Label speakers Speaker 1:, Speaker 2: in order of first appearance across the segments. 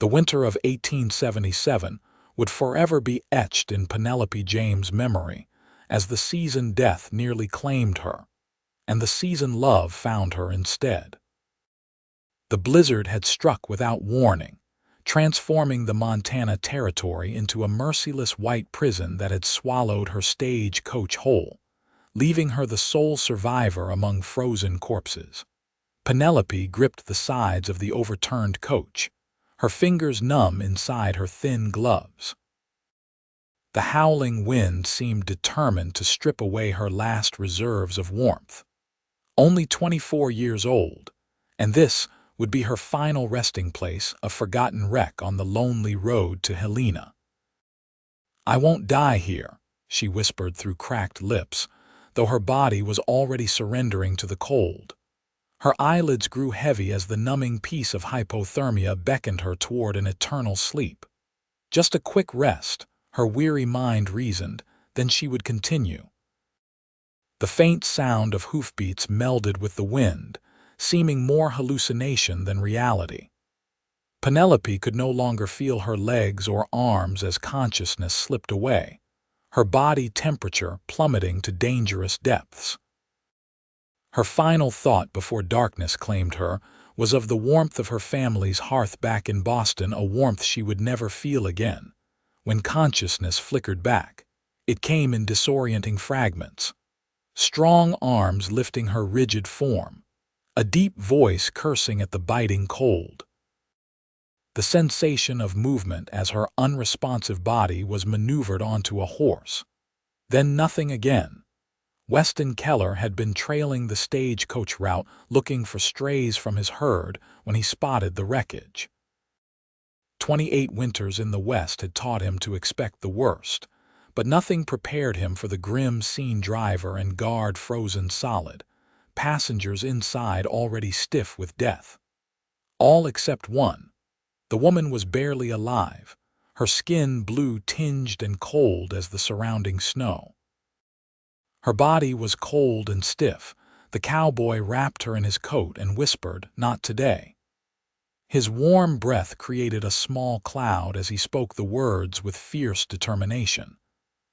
Speaker 1: The winter of 1877 would forever be etched in Penelope James' memory, as the season death nearly claimed her, and the season love found her instead. The blizzard had struck without warning, transforming the Montana Territory into a merciless white prison that had swallowed her stagecoach whole, leaving her the sole survivor among frozen corpses. Penelope gripped the sides of the overturned coach, her fingers numb inside her thin gloves. The howling wind seemed determined to strip away her last reserves of warmth. Only 24 years old, and this would be her final resting place, a forgotten wreck on the lonely road to Helena. "I won't die here," she whispered through cracked lips, though her body was already surrendering to the cold. Her eyelids grew heavy as the numbing peace of hypothermia beckoned her toward an eternal sleep. Just a quick rest, her weary mind reasoned, then she would continue. The faint sound of hoofbeats melded with the wind, seeming more hallucination than reality. Penelope could no longer feel her legs or arms as consciousness slipped away, her body temperature plummeting to dangerous depths. Her final thought before darkness claimed her was of the warmth of her family's hearth back in Boston, a warmth she would never feel again. When consciousness flickered back, it came in disorienting fragments. Strong arms lifting her rigid form, a deep voice cursing at the biting cold. The sensation of movement as her unresponsive body was maneuvered onto a horse. Then nothing again. Weston Keller had been trailing the stagecoach route looking for strays from his herd when he spotted the wreckage. 28 winters in the West had taught him to expect the worst, but nothing prepared him for the grim scene. Driver and guard frozen solid, passengers inside already stiff with death. All except one. The woman was barely alive, her skin blue-tinged and cold as the surrounding snow. Her body was cold and stiff. The cowboy wrapped her in his coat and whispered, "Not today." His warm breath created a small cloud as he spoke the words with fierce determination.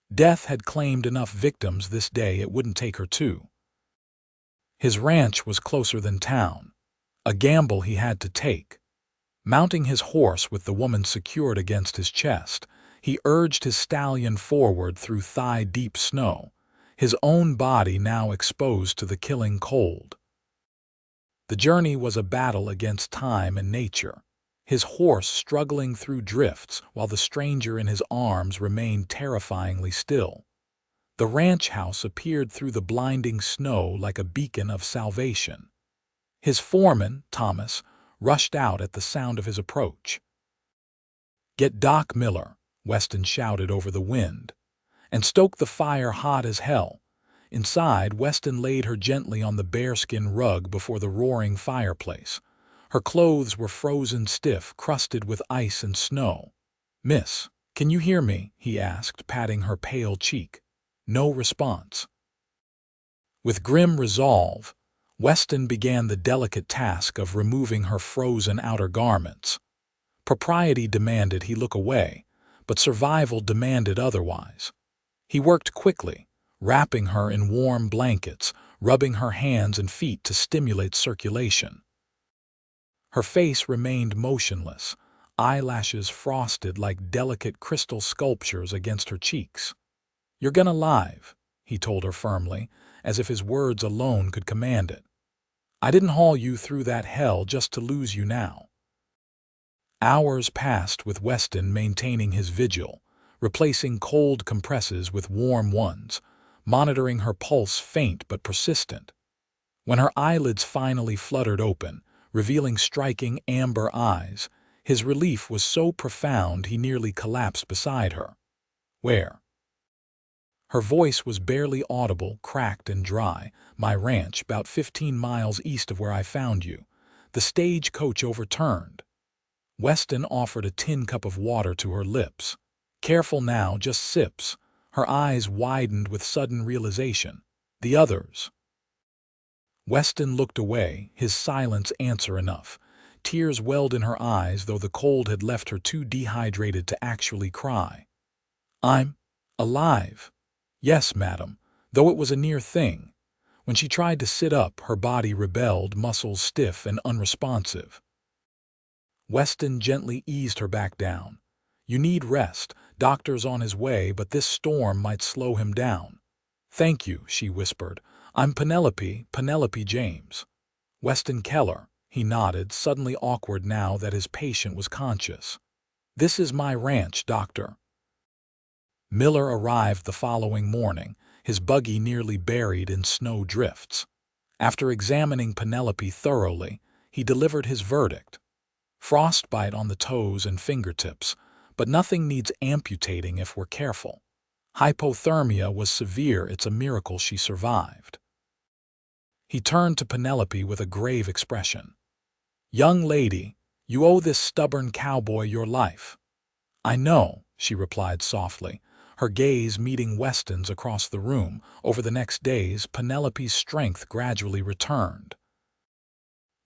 Speaker 1: Death had claimed enough victims this day it wouldn't take her two. His ranch was closer than town, a gamble he had to take. Mounting his horse with the woman secured against his chest, he urged his stallion forward through thigh-deep snow, his own body now exposed to the killing cold. The journey was a battle against time and nature, his horse struggling through drifts while the stranger in his arms remained terrifyingly still. The ranch house appeared through the blinding snow like a beacon of salvation. His foreman, Thomas, rushed out at the sound of his approach. "Get Doc Miller," Weston shouted over the wind, "and stoke the fire hot as hell." Inside, Weston laid her gently on the bearskin rug before the roaring fireplace. Her clothes were frozen stiff, crusted with ice and snow. "Miss, can you hear me?" he asked, patting her pale cheek. No response. With grim resolve, Weston began the delicate task of removing her frozen outer garments. Propriety demanded he look away, but survival demanded otherwise. He worked quickly, wrapping her in warm blankets, rubbing her hands and feet to stimulate circulation. Her face remained motionless, eyelashes frosted like delicate crystal sculptures against her cheeks. "You're gonna live," he told her firmly, as if his words alone could command it. "I didn't haul you through that hell just to lose you now." Hours passed with Weston maintaining his vigil, replacing cold compresses with warm ones, monitoring her pulse faint but persistent. When her eyelids finally fluttered open, revealing striking amber eyes, his relief was so profound he nearly collapsed beside her. "Where?" Her voice was barely audible, cracked and dry. "My ranch, about 15 miles east of where I found you. The stagecoach overturned." Weston offered a tin cup of water to her lips. "Careful now, just sips." Her eyes widened with sudden realization. "The others?" Weston looked away, his silence answer enough. Tears welled in her eyes, though the cold had left her too dehydrated to actually cry. "I'm alive." "Yes, madam," though it was a near thing. When she tried to sit up, her body rebelled, muscles stiff and unresponsive. Weston gently eased her back down. "You need rest. Doctor's on his way, but this storm might slow him down." "Thank you," she whispered. "I'm Penelope James." "Weston Keller." He nodded, suddenly awkward now that his patient was conscious. "This is my ranch, doctor." Miller arrived the following morning, his buggy nearly buried in snow drifts. After examining Penelope thoroughly, he delivered his verdict. "Frostbite on the toes and fingertips, but nothing needs amputating if we're careful. Hypothermia was severe. It's a miracle she survived." He turned to Penelope with a grave expression. "Young lady, you owe this stubborn cowboy your life." "I know," she replied softly, her gaze meeting Weston's across the room. Over the next days, Penelope's strength gradually returned.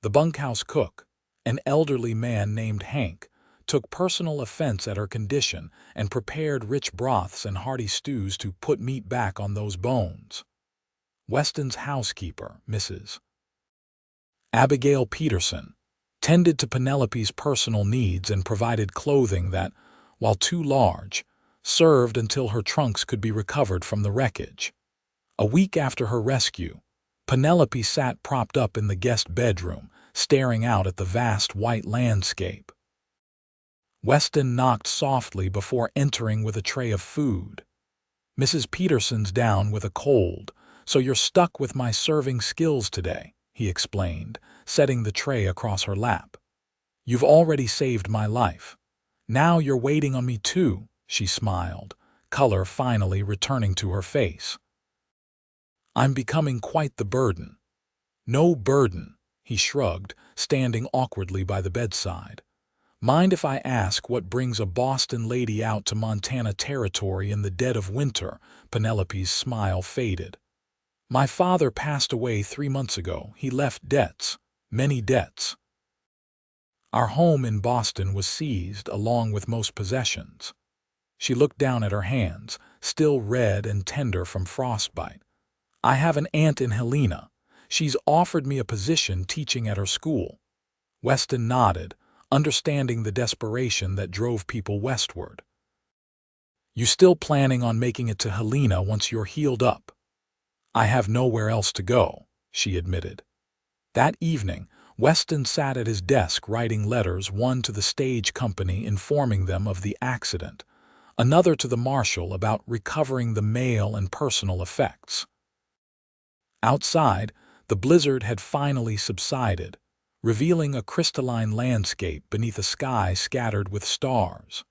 Speaker 1: The bunkhouse cook, an elderly man named Hank, took personal offense at her condition and prepared rich broths and hearty stews to put meat back on those bones. Weston's housekeeper, Mrs. Abigail Peterson, tended to Penelope's personal needs and provided clothing that, while too large, served until her trunks could be recovered from the wreckage. A week after her rescue, Penelope sat propped up in the guest bedroom, staring out at the vast white landscape. Weston knocked softly before entering with a tray of food. "Mrs. Peterson's down with a cold, so you're stuck with my serving skills today," he explained, setting the tray across her lap. "You've already saved my life. Now you're waiting on me too," she smiled, color finally returning to her face. "I'm becoming quite the burden." "No burden," he shrugged, standing awkwardly by the bedside. "Mind if I ask what brings a Boston lady out to Montana Territory in the dead of winter?" Penelope's smile faded. "My father passed away 3 months ago. He left debts, many debts. Our home in Boston was seized, along with most possessions." She looked down at her hands, still red and tender from frostbite. "I have an aunt in Helena. She's offered me a position teaching at her school." Weston nodded, understanding the desperation that drove people westward. "You still planning on making it to Helena once you're healed up?" "I have nowhere else to go," she admitted. That evening, Weston sat at his desk writing letters, one to the stage company informing them of the accident, another to the marshal about recovering the mail and personal effects. Outside, the blizzard had finally subsided, revealing a crystalline landscape beneath a sky scattered with stars.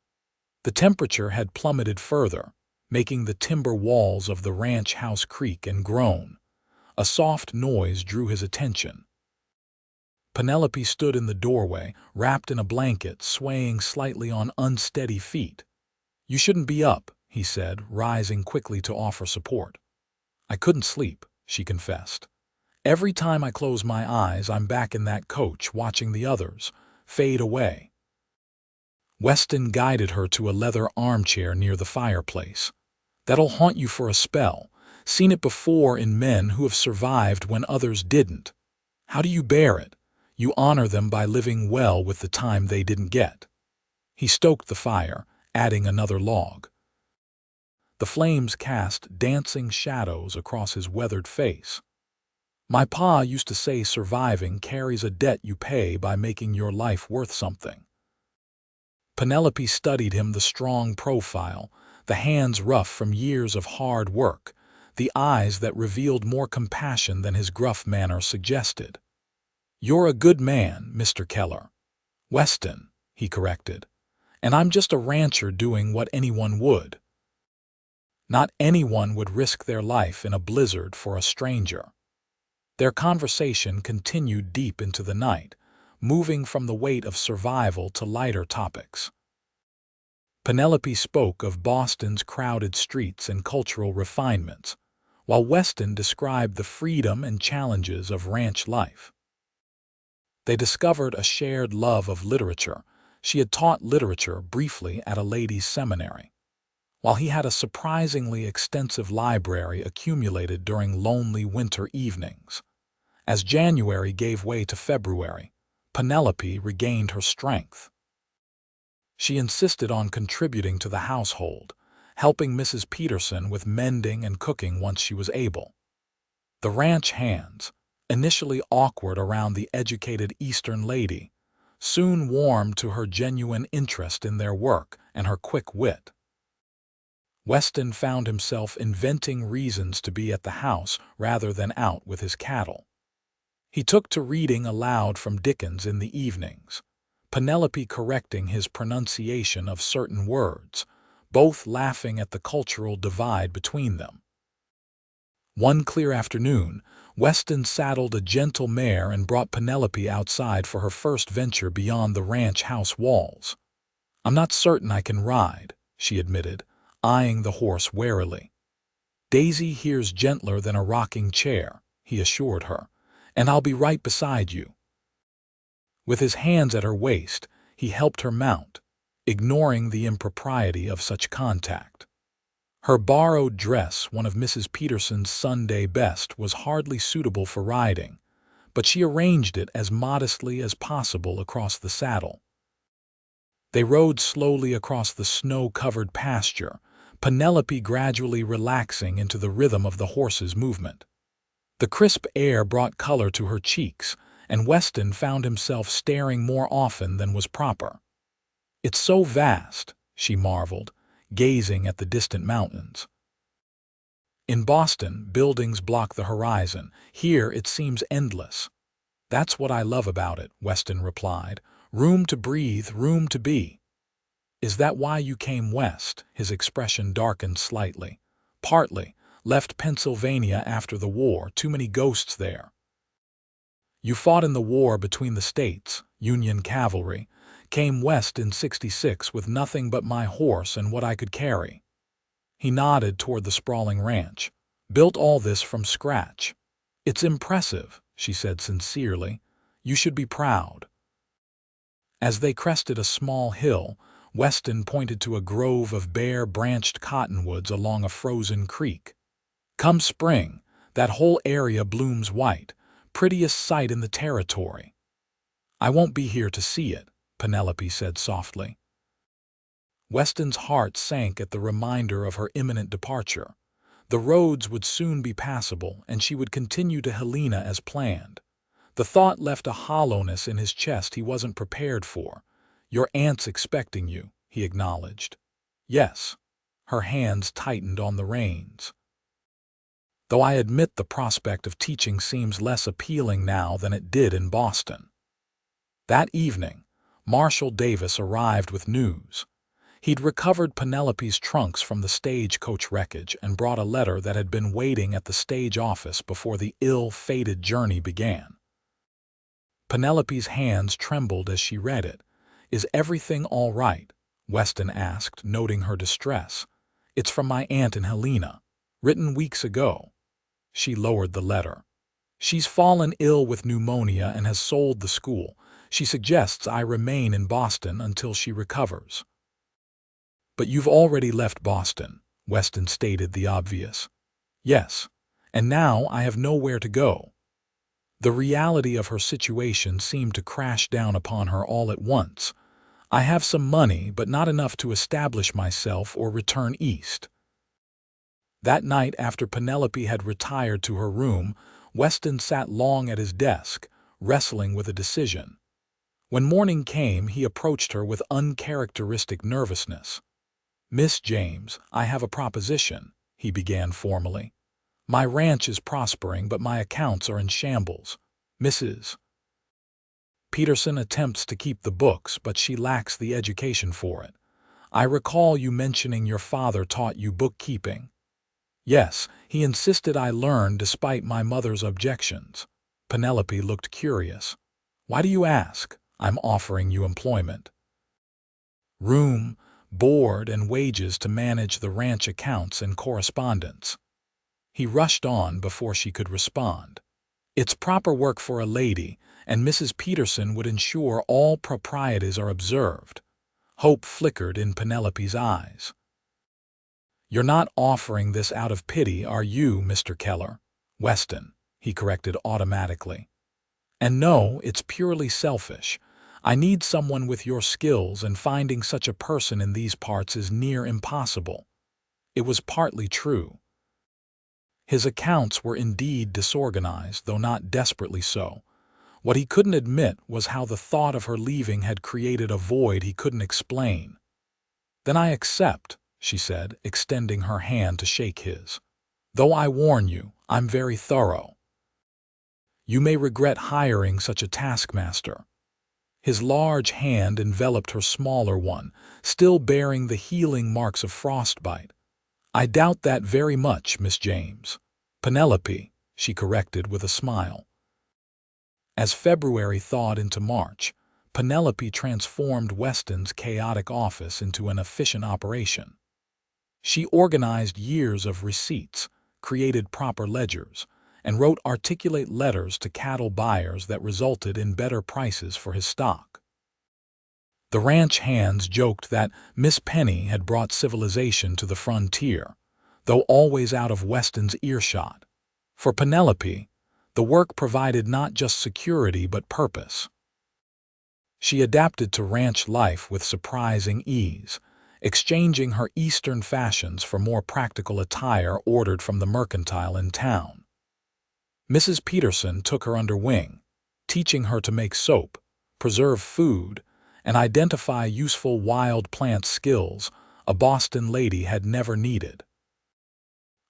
Speaker 1: The temperature had plummeted further, making the timber walls of the ranch house creak and groan. A soft noise drew his attention. Penelope stood in the doorway, wrapped in a blanket, swaying slightly on unsteady feet. "You shouldn't be up," he said, rising quickly to offer support. "I couldn't sleep," she confessed. "Every time I close my eyes, I'm back in that coach, watching the others fade away." Weston guided her to a leather armchair near the fireplace. "That'll haunt you for a spell. Seen it before in men who have survived when others didn't. How do you bear it? You honor them by living well with the time they didn't get." He stoked the fire, adding another log. The flames cast dancing shadows across his weathered face. "My pa used to say surviving carries a debt you pay by making your life worth something." Penelope studied him, the strong profile, the hands rough from years of hard work, the eyes that revealed more compassion than his gruff manner suggested. "You're a good man, Mr. Keller." "Weston," he corrected. "And I'm just a rancher doing what anyone would." Not anyone would risk their life in a blizzard for a stranger. Their conversation continued deep into the night, moving from the weight of survival to lighter topics. Penelope spoke of Boston's crowded streets and cultural refinements, while Weston described the freedom and challenges of ranch life. They discovered a shared love of literature. She had taught literature briefly at a ladies' seminary, while he had a surprisingly extensive library accumulated during lonely winter evenings. As January gave way to February, Penelope regained her strength. She insisted on contributing to the household, helping Mrs. Peterson with mending and cooking once she was able. The ranch hands, initially awkward around the educated Eastern lady, soon warmed to her genuine interest in their work and her quick wit. Weston found himself inventing reasons to be at the house rather than out with his cattle. He took to reading aloud from Dickens in the evenings, Penelope correcting his pronunciation of certain words, both laughing at the cultural divide between them. One clear afternoon, Weston saddled a gentle mare and brought Penelope outside for her first venture beyond the ranch house walls. "I'm not certain I can ride," she admitted, eyeing the horse warily. "Daisy here's gentler than a rocking chair," he assured her, "and I'll be right beside you." With his hands at her waist, he helped her mount, ignoring the impropriety of such contact. Her borrowed dress, one of Mrs. Peterson's Sunday best, was hardly suitable for riding, but she arranged it as modestly as possible across the saddle. They rode slowly across the snow-covered pasture, Penelope gradually relaxing into the rhythm of the horse's movement. The crisp air brought color to her cheeks, and Weston found himself staring more often than was proper. "It's so vast," she marveled, gazing at the distant mountains. "In Boston, buildings block the horizon. Here it seems endless." "That's what I love about it," Weston replied. "Room to breathe, room to be." "Is that why you came west?" His expression darkened slightly. "Partly. Left Pennsylvania after the war. Too many ghosts there." "You fought in the war between the states, Union cavalry. Came west in '66 with nothing but my horse and what I could carry." He nodded toward the sprawling ranch. "Built all this from scratch." "It's impressive," she said sincerely. "You should be proud." As they crested a small hill, Weston pointed to a grove of bare-branched cottonwoods along a frozen creek. "Come spring, that whole area blooms white. Prettiest sight in the territory." "I won't be here to see it," Penelope said softly. Weston's heart sank at the reminder of her imminent departure. The roads would soon be passable, and she would continue to Helena as planned. The thought left a hollowness in his chest he wasn't prepared for. "Your aunt's expecting you," he acknowledged. "Yes." Her hands tightened on the reins. "Though I admit the prospect of teaching seems less appealing now than it did in Boston." That evening, Marshall Davis arrived with news. He'd recovered Penelope's trunks from the stagecoach wreckage and brought a letter that had been waiting at the stage office before the ill-fated journey began. Penelope's hands trembled as she read it. "Is everything all right?" Weston asked, noting her distress. "It's from my aunt in Helena, written weeks ago." She lowered the letter. "She's fallen ill with pneumonia and has sold the school. She suggests I remain in Boston until she recovers." "But you've already left Boston," Weston stated the obvious. "Yes, and now I have nowhere to go." The reality of her situation seemed to crash down upon her all at once. "I have some money, but not enough to establish myself or return east." That night, after Penelope had retired to her room, Weston sat long at his desk, wrestling with a decision. When morning came, he approached her with uncharacteristic nervousness. "Miss James, I have a proposition," he began formally. "My ranch is prospering, but my accounts are in shambles. Mrs. Peterson attempts to keep the books, but she lacks the education for it. I recall you mentioning your father taught you bookkeeping." "Yes, he insisted I learn despite my mother's objections." Penelope looked curious. "Why do you ask? I'm offering you employment. Room, board, and wages to manage the ranch accounts and correspondence." He rushed on before she could respond. "It's proper work for a lady, and Mrs. Peterson would ensure all proprieties are observed. Hope flickered in Penelope's eyes. "You're not offering this out of pity, are you, Mr. Keller?" "Weston," he corrected automatically. "And no, it's purely selfish. I need someone with your skills, and finding such a person in these parts is near impossible." It was partly true. His accounts were indeed disorganized, though not desperately so. What he couldn't admit was how the thought of her leaving had created a void he couldn't explain. "Then I accept," she said, extending her hand to shake his. "Though I warn you, I'm very thorough. You may regret hiring such a taskmaster." His large hand enveloped her smaller one, still bearing the healing marks of frostbite. "I doubt that very much, Miss James." "Penelope," she corrected with a smile. As February thawed into March, Penelope transformed Weston's chaotic office into an efficient operation. She organized years of receipts, created proper ledgers, and wrote articulate letters to cattle buyers that resulted in better prices for his stock. The ranch hands joked that Miss Penny had brought civilization to the frontier, though always out of Weston's earshot. For Penelope, the work provided not just security but purpose. She adapted to ranch life with surprising ease, exchanging her Eastern fashions for more practical attire ordered from the mercantile in town. Mrs. Peterson took her under wing, teaching her to make soap, preserve food, and identify useful wild plant skills a Boston lady had never needed.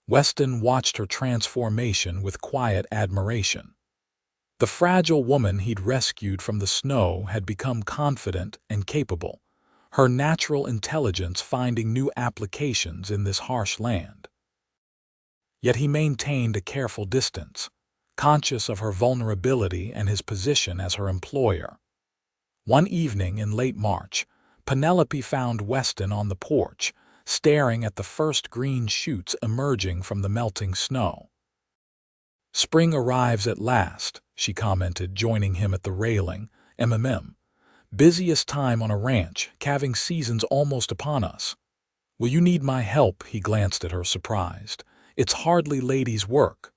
Speaker 1: Weston watched her transformation with quiet admiration. The fragile woman he'd rescued from the snow had become confident and capable, her natural intelligence finding new applications in this harsh land. Yet he maintained a careful distance, conscious of her vulnerability and his position as her employer. One evening in late March, Penelope found Weston on the porch, staring at the first green shoots emerging from the melting snow. "Spring arrives at last," she commented, joining him at the railing. "Busiest time on a ranch, calving season's almost upon us." "Will you need my help?" He glanced at her, surprised. "It's hardly ladies' work."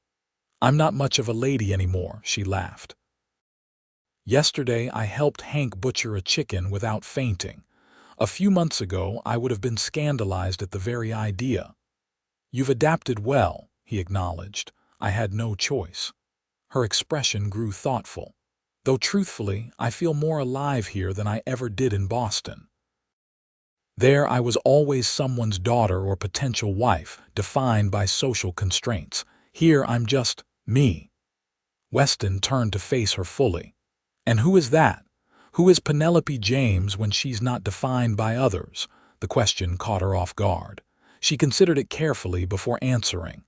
Speaker 1: "I'm not much of a lady anymore," she laughed. "Yesterday I helped Hank butcher a chicken without fainting. A few months ago I would have been scandalized at the very idea." "You've adapted well," he acknowledged. "I had no choice." Her expression grew thoughtful. "Though truthfully, I feel more alive here than I ever did in Boston. There I was always someone's daughter or potential wife, defined by social constraints. Here I'm just me." Weston turned to face her fully. "And who is that? Who is Penelope James when she's not defined by others?" The question caught her off guard. She considered it carefully before answering.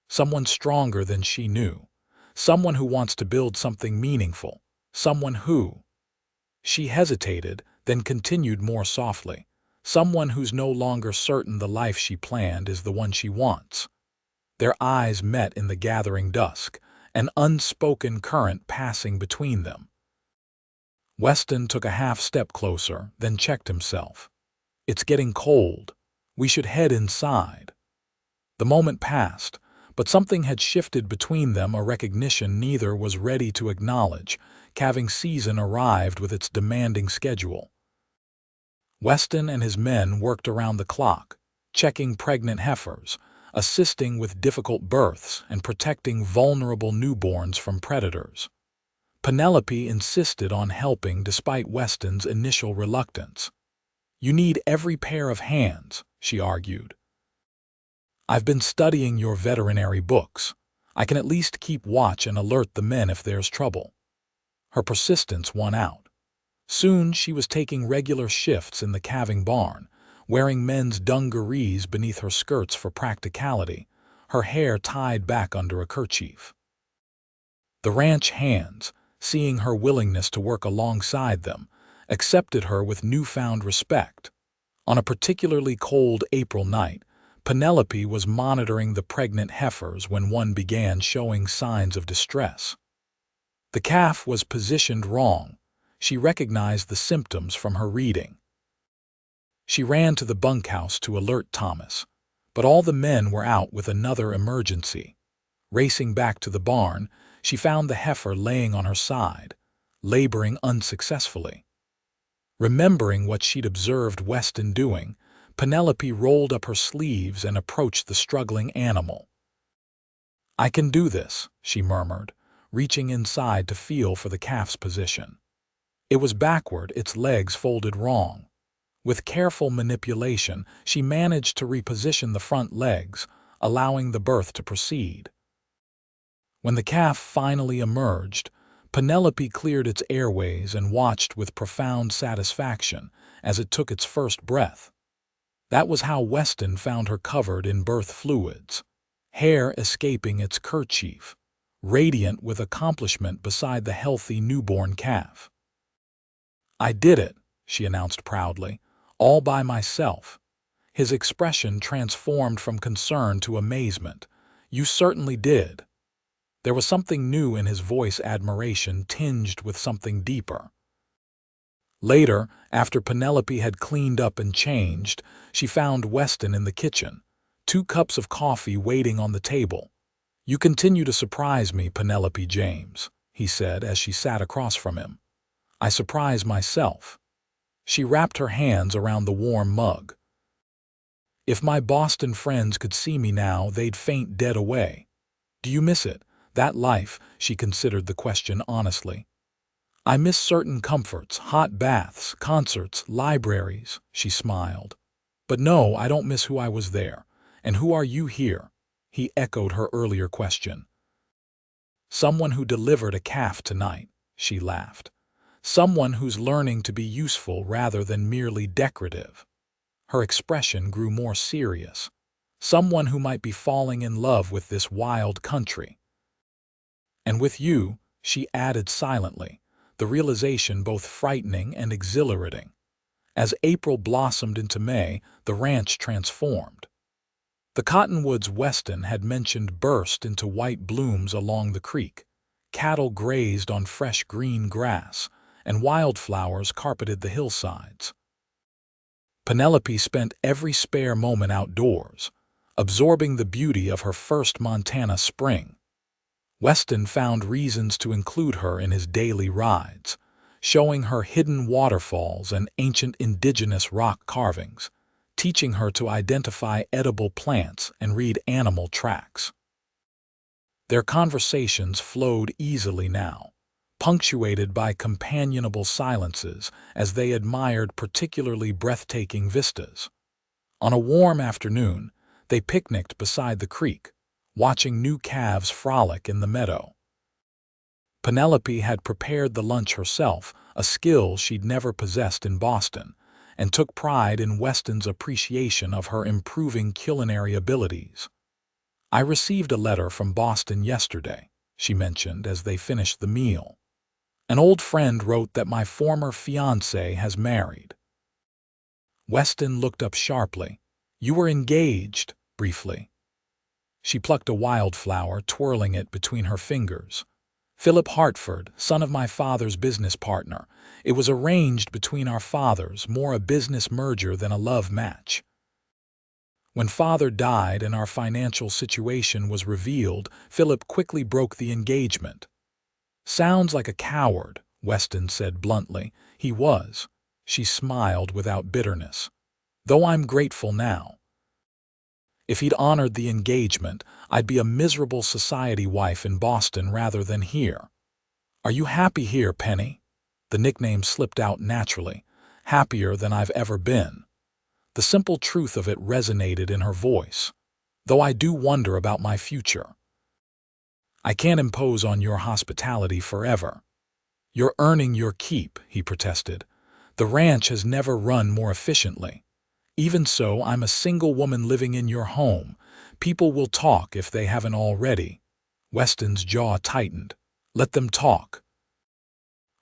Speaker 1: "Someone stronger than she knew. Someone who wants to build something meaningful. Someone who—" She hesitated, then continued more softly. "Someone who's no longer certain the life she planned is the one she wants." Their eyes met in the gathering dusk, an unspoken current passing between them. Weston took a half-step closer, then checked himself. "It's getting cold. We should head inside." The moment passed, but something had shifted between them, a recognition neither was ready to acknowledge. Calving season arrived with its demanding schedule. Weston and his men worked around the clock, checking pregnant heifers, assisting with difficult births, and protecting vulnerable newborns from predators. Penelope insisted on helping despite Weston's initial reluctance. "You need every pair of hands," she argued. "I've been studying your veterinary books. I can at least keep watch and alert the men if there's trouble." Her persistence won out. Soon she was taking regular shifts in the calving barn, wearing men's dungarees beneath her skirts for practicality, her hair tied back under a kerchief. The ranch hands, seeing her willingness to work alongside them, accepted her with newfound respect. On a particularly cold April night, Penelope was monitoring the pregnant heifers when one began showing signs of distress. The calf was positioned wrong. She recognized the symptoms from her reading. She ran to the bunkhouse to alert Thomas, but all the men were out with another emergency. Racing back to the barn, she found the heifer laying on her side, laboring unsuccessfully. Remembering what she'd observed Weston doing, Penelope rolled up her sleeves and approached the struggling animal. "I can do this," she murmured, reaching inside to feel for the calf's position. It was backward, its legs folded wrong. With careful manipulation, she managed to reposition the front legs, allowing the birth to proceed. When the calf finally emerged, Penelope cleared its airways and watched with profound satisfaction as it took its first breath. That was how Weston found her covered in birth fluids, hair escaping its kerchief, radiant with accomplishment beside the healthy newborn calf. "I did it," she announced proudly, "all by myself." His expression transformed from concern to amazement. "You certainly did." There was something new in his voice, admiration tinged with something deeper. Later, after Penelope had cleaned up and changed, she found Weston in the kitchen, 2 cups of coffee waiting on the table. "You continue to surprise me, Penelope James," he said as she sat across from him. "I surprise myself." She wrapped her hands around the warm mug. "If my Boston friends could see me now, they'd faint dead away. Do you miss it, that life?" She considered the question honestly. "I miss certain comforts, hot baths, concerts, libraries," she smiled. "But no, I don't miss who I was there. And who are you here?" He echoed her earlier question. "Someone who delivered a calf tonight," she laughed. "Someone who's learning to be useful rather than merely decorative." Her expression grew more serious. "Someone who might be falling in love with this wild country." "And with you," she added silently, the realization both frightening and exhilarating. As April blossomed into May, the ranch transformed. The cottonwoods Weston had mentioned burst into white blooms along the creek. Cattle grazed on fresh green grass, and wildflowers carpeted the hillsides. Penelope spent every spare moment outdoors, absorbing the beauty of her first Montana spring. Weston found reasons to include her in his daily rides, showing her hidden waterfalls and ancient indigenous rock carvings, teaching her to identify edible plants and read animal tracks. Their conversations flowed easily now, punctuated by companionable silences as they admired particularly breathtaking vistas. On a warm afternoon, they picnicked beside the creek, watching new calves frolic in the meadow. Penelope had prepared the lunch herself, a skill she'd never possessed in Boston, and took pride in Weston's appreciation of her improving culinary abilities. "I received a letter from Boston yesterday," she mentioned as they finished the meal. "An old friend wrote that my former fiancé has married." Weston looked up sharply. "You were engaged?" briefly. She plucked a wildflower, twirling it between her fingers. "Philip Hartford, son of my father's business partner. It was arranged between our fathers, more a business merger than a love match. When father died and our financial situation was revealed, Philip quickly broke the engagement." "Sounds like a coward," Weston said bluntly. "He was." She smiled without bitterness. "Though I'm grateful now. If he'd honored the engagement, I'd be a miserable society wife in Boston rather than here." "Are you happy here, Penny?" The nickname slipped out naturally. "Happier than I've ever been." The simple truth of it resonated in her voice. "Though I do wonder about my future. I can't impose on your hospitality forever." "You're earning your keep," he protested. "The ranch has never run more efficiently. Even so, I'm a single woman living in your home. People will talk if they haven't already." Weston's jaw tightened. "Let them talk.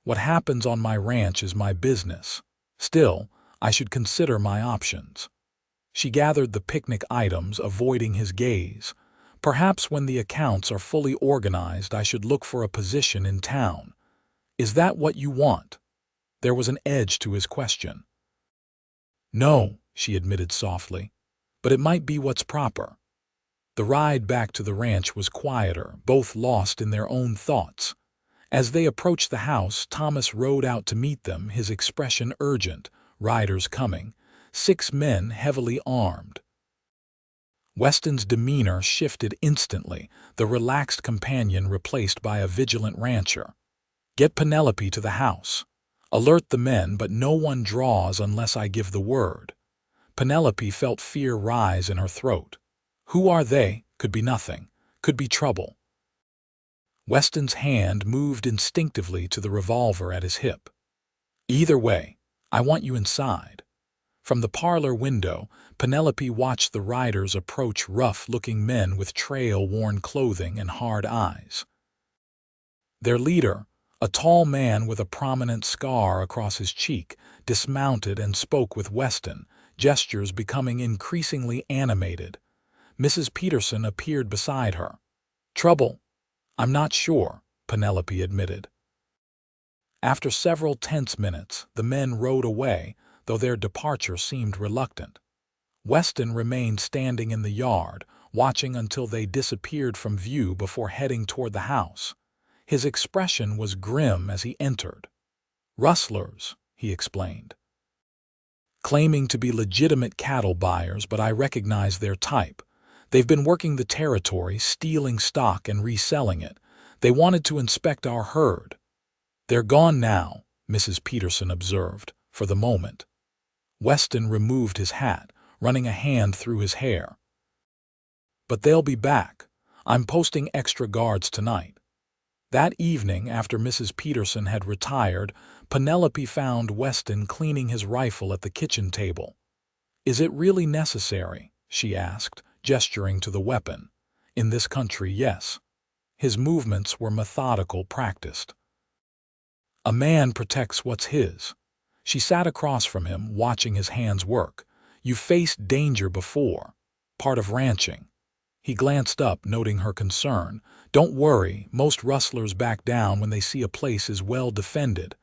Speaker 1: What happens on my ranch is my business. Still, I should consider my options." She gathered the picnic items, avoiding his gaze. Perhaps when the accounts are fully organized, I should look for a position in town. Is that what you want? There was an edge to his question. No, she admitted softly, but it might be what's proper. The ride back to the ranch was quieter, both lost in their own thoughts. As they approached the house, Thomas rode out to meet them, his expression urgent, riders coming, 6 men heavily armed. Weston's demeanor shifted instantly, the relaxed companion replaced by a vigilant rancher. Get Penelope to the house. Alert the men, but no one draws unless I give the word. Penelope felt fear rise in her throat. Who are they? Could be nothing. Could be trouble. Weston's hand moved instinctively to the revolver at his hip. Either way, I want you inside. From the parlor window, Penelope watched the riders approach, rough-looking men with trail-worn clothing and hard eyes. Their leader, a tall man with a prominent scar across his cheek, dismounted and spoke with Weston, gestures becoming increasingly animated. Mrs. Peterson appeared beside her. Trouble? I'm not sure, Penelope admitted. After several tense minutes, the men rode away, though their departure seemed reluctant. Weston remained standing in the yard, watching until they disappeared from view before heading toward the house. His expression was grim as he entered. Rustlers, he explained. Claiming to be legitimate cattle buyers, but I recognize their type. They've been working the territory, stealing stock and reselling it. They wanted to inspect our herd. They're gone now, Mrs. Peterson observed, for the moment. Weston removed his hat, running a hand through his hair. But they'll be back. I'm posting extra guards tonight. That evening, after Mrs. Peterson had retired, Penelope found Weston cleaning his rifle at the kitchen table. Is it really necessary? She asked, gesturing to the weapon. In this country, yes. His movements were methodical, practiced. A man protects what's his. She sat across from him, watching his hands work. You've faced danger before. Part of ranching. He glanced up, noting her concern. Don't worry, most rustlers back down when they see a place is well defended.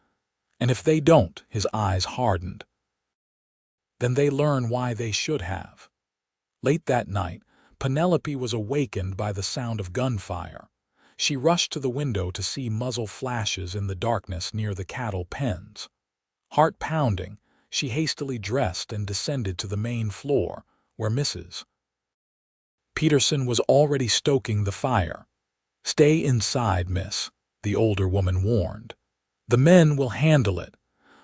Speaker 1: And if they don't, his eyes hardened. Then they learn why they should have. Late that night, Penelope was awakened by the sound of gunfire. She rushed to the window to see muzzle flashes in the darkness near the cattle pens. Heart pounding, she hastily dressed and descended to the main floor, where Mrs. Peterson was already stoking the fire. Stay inside, miss, the older woman warned. The men will handle it.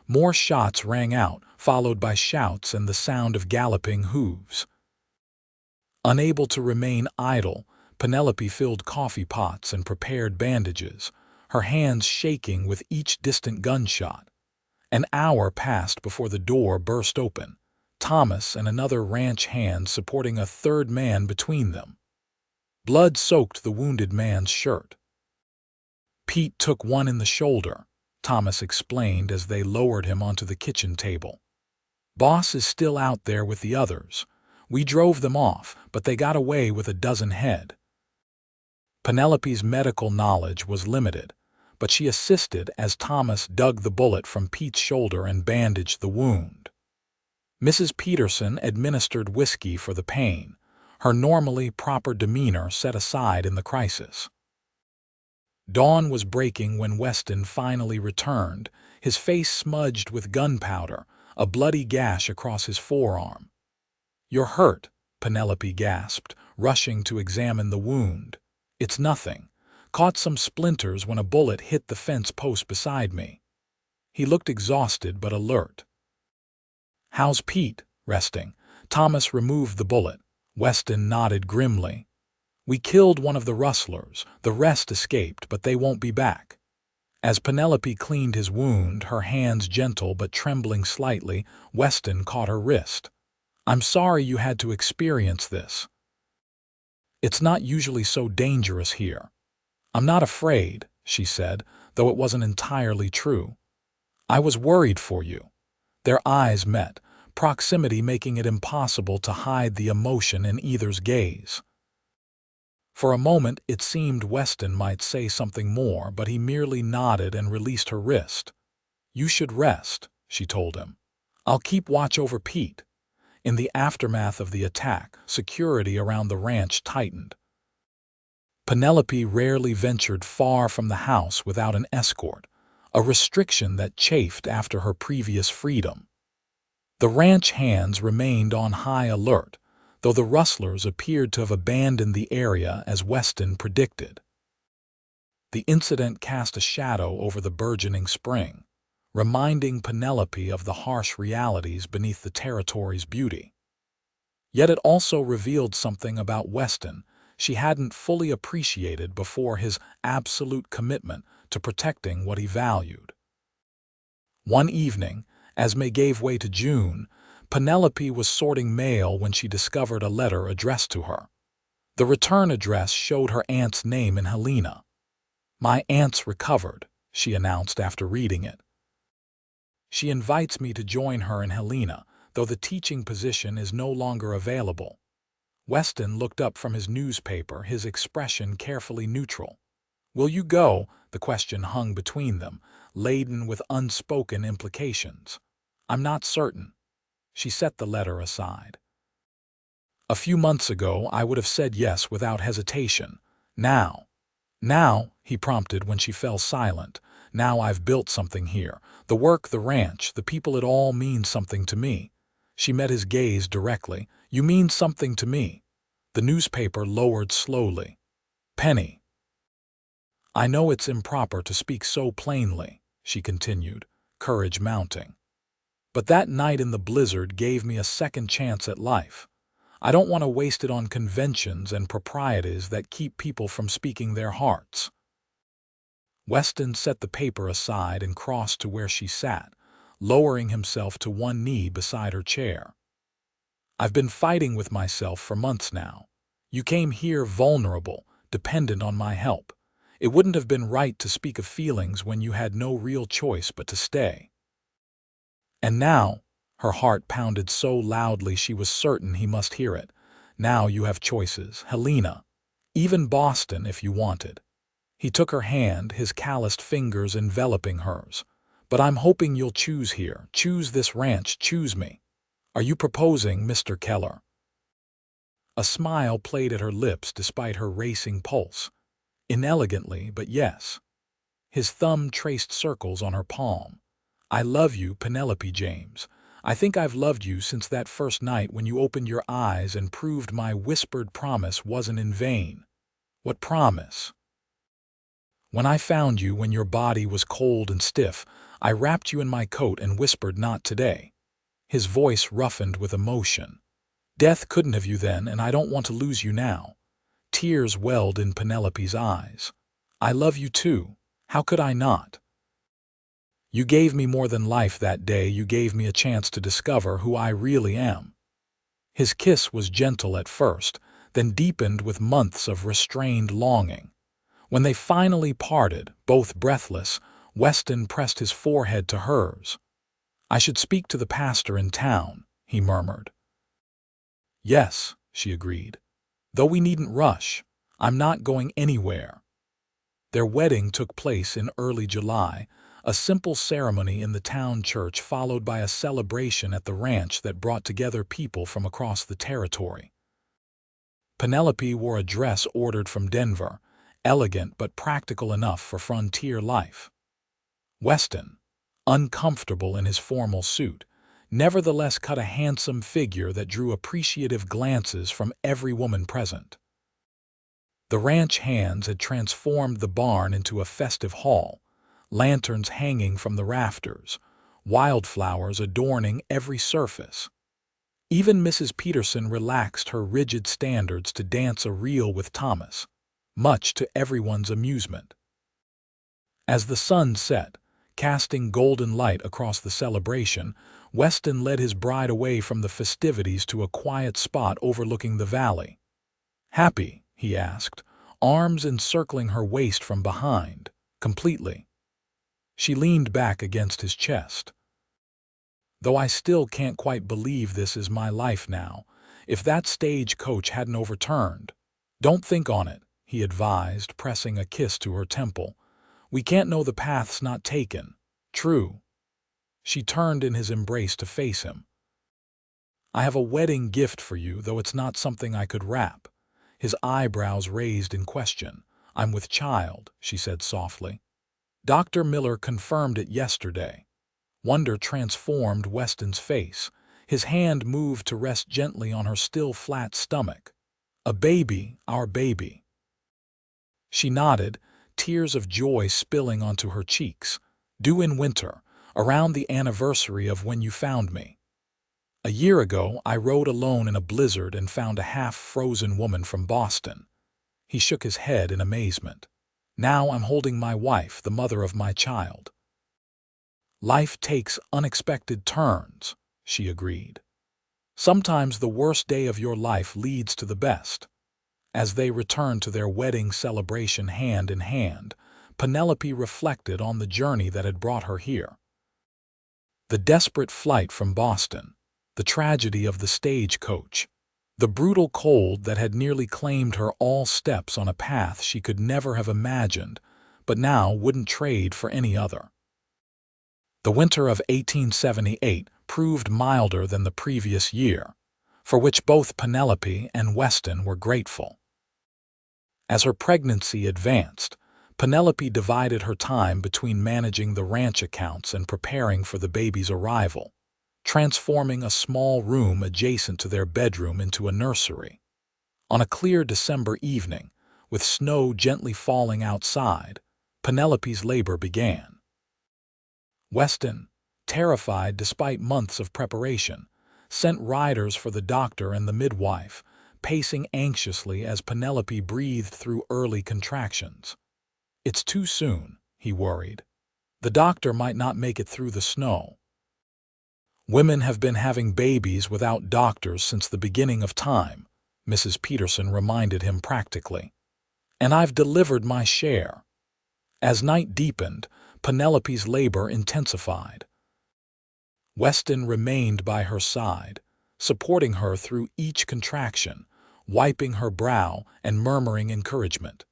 Speaker 1: More shots rang out, followed by shouts and the sound of galloping hooves. Unable to remain idle, Penelope filled coffee pots and prepared bandages, her hands shaking with each distant gunshot. An hour passed before the door burst open, Thomas and another ranch hand supporting a third man between them. Blood soaked the wounded man's shirt. Pete took one in the shoulder, Thomas explained as they lowered him onto the kitchen table. Boss is still out there with the others. We drove them off, but they got away with a dozen head. Penelope's medical knowledge was limited, but she assisted as Thomas dug the bullet from Pete's shoulder and bandaged the wound. Mrs. Peterson administered whiskey for the pain, her normally proper demeanor set aside in the crisis. Dawn was breaking when Weston finally returned, his face smudged with gunpowder, a bloody gash across his forearm. You're hurt, Penelope gasped, rushing to examine the wound. It's nothing. Caught some splinters when a bullet hit the fence post beside me. He looked exhausted but alert. How's Pete? Resting. Thomas removed the bullet. Weston nodded grimly. We killed one of the rustlers. The rest escaped, but they won't be back. As Penelope cleaned his wound, her hands gentle but trembling slightly, Weston caught her wrist. I'm sorry you had to experience this. It's not usually so dangerous here. I'm not afraid, she said, though it wasn't entirely true. I was worried for you. Their eyes met, proximity making it impossible to hide the emotion in either's gaze. For a moment it seemed Weston might say something more, but he merely nodded and released her wrist. "You should rest," she told him. "I'll keep watch over Pete." In the aftermath of the attack, security around the ranch tightened. Penelope rarely ventured far from the house without an escort, a restriction that chafed after her previous freedom. The ranch hands remained on high alert, though the rustlers appeared to have abandoned the area as Weston predicted. The incident cast a shadow over the burgeoning spring, reminding Penelope of the harsh realities beneath the territory's beauty. Yet it also revealed something about Weston she hadn't fully appreciated before: his absolute commitment to protecting what he valued. One evening, as May gave way to June, Penelope was sorting mail when she discovered a letter addressed to her. The return address showed her aunt's name in Helena. "My aunt's recovered," she announced after reading it. "She invites me to join her in Helena, though the teaching position is no longer available." Weston looked up from his newspaper, his expression carefully neutral. "Will you go?" The question hung between them, laden with unspoken implications. "I'm not certain." She set the letter aside. "A few months ago I would have said yes without hesitation. Now, he prompted when she fell silent. "Now I've built something here. The work, the ranch, the people, it all means something to me." She met his gaze directly. "You mean something to me." The newspaper lowered slowly. "Penny." "I know it's improper to speak so plainly," she continued, courage mounting. "But that night in the blizzard gave me a second chance at life. I don't want to waste it on conventions and proprieties that keep people from speaking their hearts." Weston set the paper aside and crossed to where she sat, lowering himself to one knee beside her chair. "I've been fighting with myself for months now. You came here vulnerable, dependent on my help. It wouldn't have been right to speak of feelings when you had no real choice but to stay. And now," her heart pounded so loudly she was certain he must hear it, "now you have choices, Helena. Even Boston if you wanted." He took her hand, his calloused fingers enveloping hers. "But I'm hoping you'll choose here, choose this ranch, choose me. Are you proposing, Mr. Keller?" A smile played at her lips despite her racing pulse. Inelegantly, but yes. His thumb traced circles on her palm. "I love you, Penelope James. I think I've loved you since that first night when you opened your eyes and proved my whispered promise wasn't in vain." "What promise?" "When I found you, when your body was cold and stiff, I wrapped you in my coat and whispered, 'Not today.'" His voice roughened with emotion. "Death couldn't have you then, and I don't want to lose you now." Tears welled in Penelope's eyes. "I love you too. How could I not? You gave me more than life that day. You gave me a chance to discover who I really am." His kiss was gentle at first, then deepened with months of restrained longing. When they finally parted, both breathless, Weston pressed his forehead to hers. "I should speak to the pastor in town," he murmured. "Yes," she agreed. "Though we needn't rush. I'm not going anywhere." Their wedding took place in early July, a simple ceremony in the town church followed by a celebration at the ranch that brought together people from across the territory. Penelope wore a dress ordered from Denver, elegant but practical enough for frontier life. Weston, uncomfortable in his formal suit, nevertheless cut a handsome figure that drew appreciative glances from every woman present. The ranch hands had transformed the barn into a festive hall, lanterns hanging from the rafters, wildflowers adorning every surface. Even Mrs. Peterson relaxed her rigid standards to dance a reel with Thomas, much to everyone's amusement. As the sun set, casting golden light across the celebration, Weston led his bride away from the festivities to a quiet spot overlooking the valley. "Happy?" he asked, arms encircling her waist from behind, completely. She leaned back against his chest. "Though I still can't quite believe this is my life now. If that stagecoach hadn't overturned." "Don't think on it," he advised, pressing a kiss to her temple. "We can't know the paths not taken." "True." She turned in his embrace to face him. "I have a wedding gift for you, though it's not something I could wrap." His eyebrows raised in question. "I'm with child," she said softly. "Dr. Miller confirmed it yesterday." Wonder transformed Weston's face. His hand moved to rest gently on her still flat stomach. "A baby, our baby." She nodded, tears of joy spilling onto her cheeks. "Due in winter, around the anniversary of when you found me. A year ago, I rode alone in a blizzard and found a half-frozen woman from Boston." He shook his head in amazement. "Now I'm holding my wife, the mother of my child." "Life takes unexpected turns," she agreed. "Sometimes the worst day of your life leads to the best." As they returned to their wedding celebration hand in hand, Penelope reflected on the journey that had brought her here. The desperate flight from Boston, the tragedy of the stagecoach, the brutal cold that had nearly claimed her, all steps on a path she could never have imagined, but now wouldn't trade for any other. The winter of 1878 proved milder than the previous year, for which both Penelope and Weston were grateful. As her pregnancy advanced, Penelope divided her time between managing the ranch accounts and preparing for the baby's arrival, transforming a small room adjacent to their bedroom into a nursery. On a clear December evening, with snow gently falling outside, Penelope's labor began. Weston, terrified despite months of preparation, sent riders for the doctor and the midwife, pacing anxiously as Penelope breathed through early contractions. "It's too soon," he worried. "The doctor might not make it through the snow." "Women have been having babies without doctors since the beginning of time," Mrs. Peterson reminded him practically. "And I've delivered my share." As night deepened, Penelope's labor intensified. Weston remained by her side, supporting her through each contraction, wiping her brow and murmuring encouragement.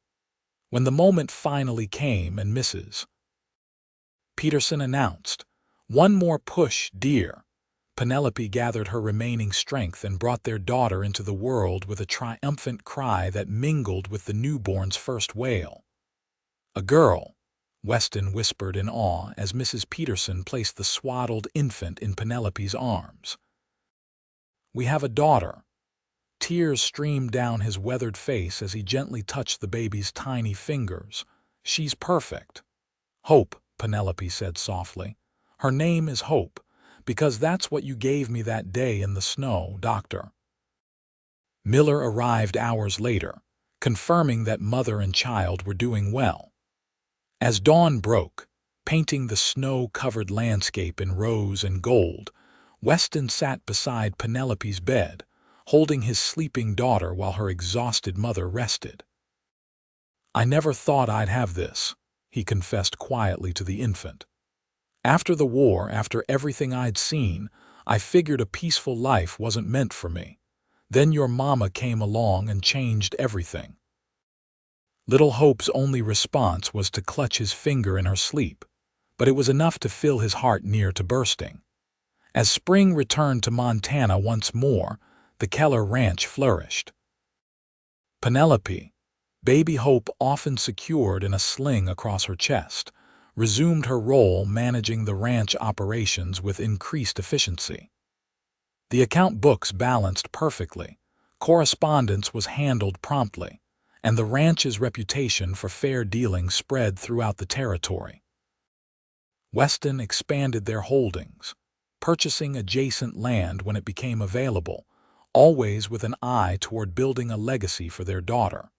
Speaker 1: When the moment finally came and Mrs. Peterson announced, "One more push, dear," Penelope gathered her remaining strength and brought their daughter into the world with a triumphant cry that mingled with the newborn's first wail. "A girl," Weston whispered in awe as Mrs. Peterson placed the swaddled infant in Penelope's arms. "We have a daughter." Tears streamed down his weathered face as he gently touched the baby's tiny fingers. "She's perfect." "Hope," Penelope said softly. "Her name is Hope, because that's what you gave me that day in the snow, Doctor." Miller arrived hours later, confirming that mother and child were doing well. As dawn broke, painting the snow-covered landscape in rose and gold, Weston sat beside Penelope's bed, holding his sleeping daughter while her exhausted mother rested. "I never thought I'd have this," he confessed quietly to the infant. "After the war, after everything I'd seen, I figured a peaceful life wasn't meant for me. Then your mama came along and changed everything." Little Hope's only response was to clutch his finger in her sleep, but it was enough to fill his heart near to bursting. As spring returned to Montana once more, the Keller ranch flourished. Penelope, baby Hope often secured in a sling across her chest, resumed her role managing the ranch operations with increased efficiency. The account books balanced perfectly, correspondence was handled promptly, and the ranch's reputation for fair dealing spread throughout the territory. Weston expanded their holdings, purchasing adjacent land when it became available, always with an eye toward building a legacy for their daughter.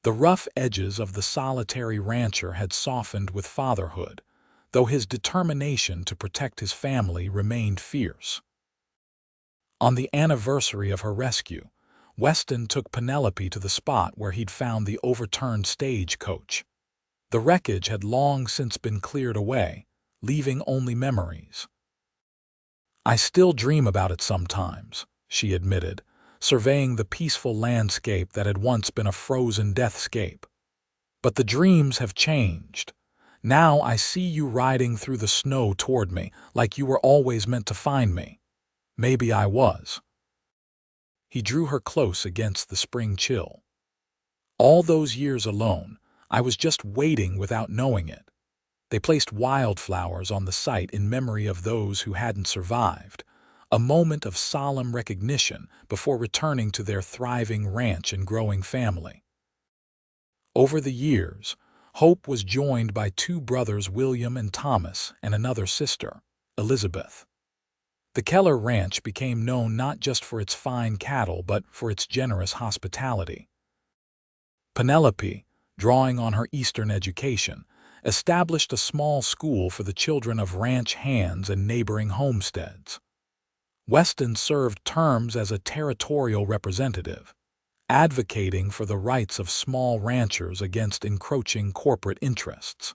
Speaker 1: The rough edges of the solitary rancher had softened with fatherhood, though his determination to protect his family remained fierce. On the anniversary of her rescue, Weston took Penelope to the spot where he'd found the overturned stagecoach. The wreckage had long since been cleared away, leaving only memories. "I still dream about it sometimes," she admitted, surveying the peaceful landscape that had once been a frozen deathscape. "But the dreams have changed. Now I see you riding through the snow toward me, like you were always meant to find me. Maybe I was." He drew her close against the spring chill. "All those years alone, I was just waiting without knowing it." They placed wildflowers on the site in memory of those who hadn't survived, a moment of solemn recognition before returning to their thriving ranch and growing family. Over the years, Hope was joined by two brothers, William and Thomas, and another sister, Elizabeth. The Keller Ranch became known not just for its fine cattle but for its generous hospitality. Penelope, drawing on her Eastern education, established a small school for the children of ranch hands and neighboring homesteads. Weston served terms as a territorial representative, advocating for the rights of small ranchers against encroaching corporate interests.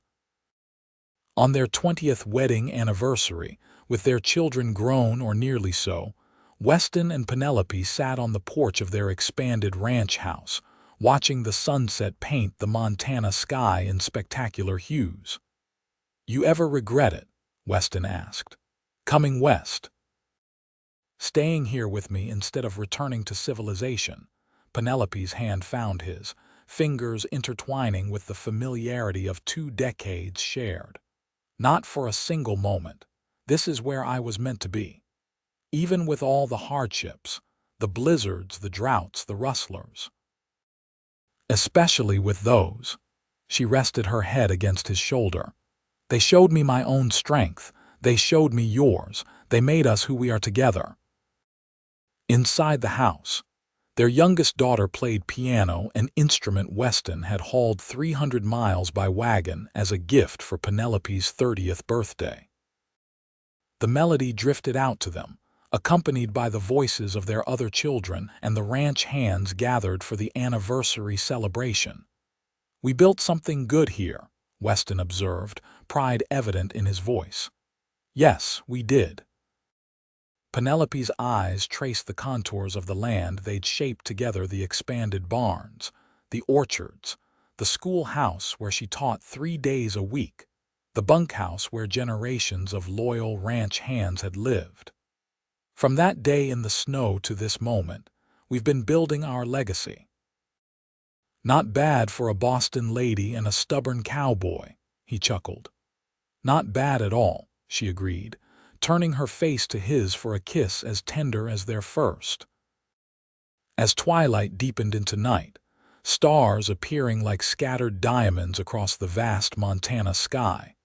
Speaker 1: On their 20th wedding anniversary, with their children grown or nearly so, Weston and Penelope sat on the porch of their expanded ranch house, watching the sunset paint the Montana sky in spectacular hues. "You ever regret it?" Weston asked. "Coming west? Staying here with me instead of returning to civilization?" Penelope's hand found his, fingers intertwining with the familiarity of 2 decades shared. "Not for a single moment. This is where I was meant to be. Even with all the hardships, the blizzards, the droughts, the rustlers. Especially with those." She rested her head against his shoulder. "They showed me my own strength. They showed me yours. They made us who we are together." Inside the house, their youngest daughter played piano, an instrument Weston had hauled 300 miles by wagon as a gift for Penelope's 30th birthday. The melody drifted out to them, accompanied by the voices of their other children and the ranch hands gathered for the anniversary celebration. "We built something good here," Weston observed, pride evident in his voice. "Yes, we did." Penelope's eyes traced the contours of the land they'd shaped together: the expanded barns, the orchards, the schoolhouse where she taught 3 days a week, the bunkhouse where generations of loyal ranch hands had lived. "From that day in the snow to this moment, we've been building our legacy." "Not bad for a Boston lady and a stubborn cowboy," he chuckled. "Not bad at all," she agreed, turning her face to his for a kiss as tender as their first. As twilight deepened into night, stars appearing like scattered diamonds across the vast Montana sky,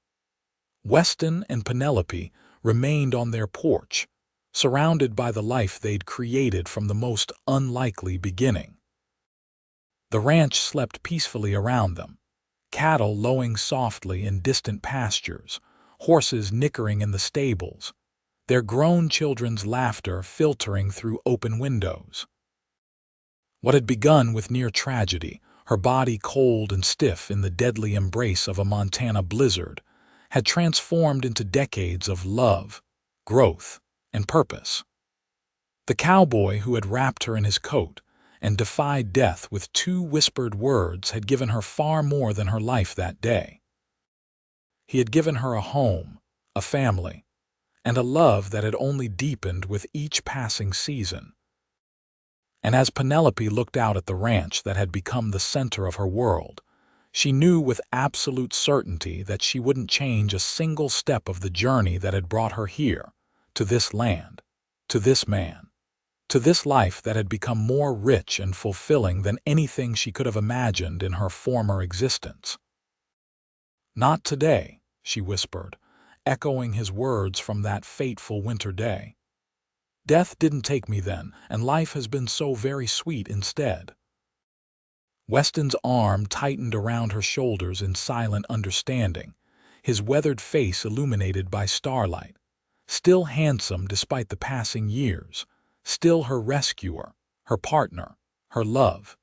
Speaker 1: Weston and Penelope remained on their porch, surrounded by the life they'd created from the most unlikely beginning. The ranch slept peacefully around them, cattle lowing softly in distant pastures, horses nickering in the stables, their grown children's laughter filtering through open windows. What had begun with near tragedy, her body cold and stiff in the deadly embrace of a Montana blizzard, had transformed into decades of love, growth, and purpose. The cowboy who had wrapped her in his coat and defied death with 2 whispered words had given her far more than her life that day. He had given her a home, a family, and a love that had only deepened with each passing season. And as Penelope looked out at the ranch that had become the center of her world, she knew with absolute certainty that she wouldn't change a single step of the journey that had brought her here, to this land, to this man, to this life that had become more rich and fulfilling than anything she could have imagined in her former existence. "Not today," she whispered, echoing his words from that fateful winter day. "Death didn't take me then, and life has been so very sweet instead." Weston's arm tightened around her shoulders in silent understanding, his weathered face illuminated by starlight, still handsome despite the passing years, still her rescuer, her partner, her love.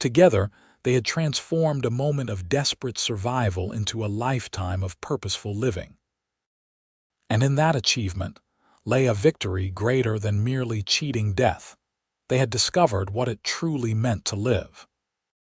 Speaker 1: Together, they had transformed a moment of desperate survival into a lifetime of purposeful living. And in that achievement lay a victory greater than merely cheating death, They had discovered what it truly meant to live.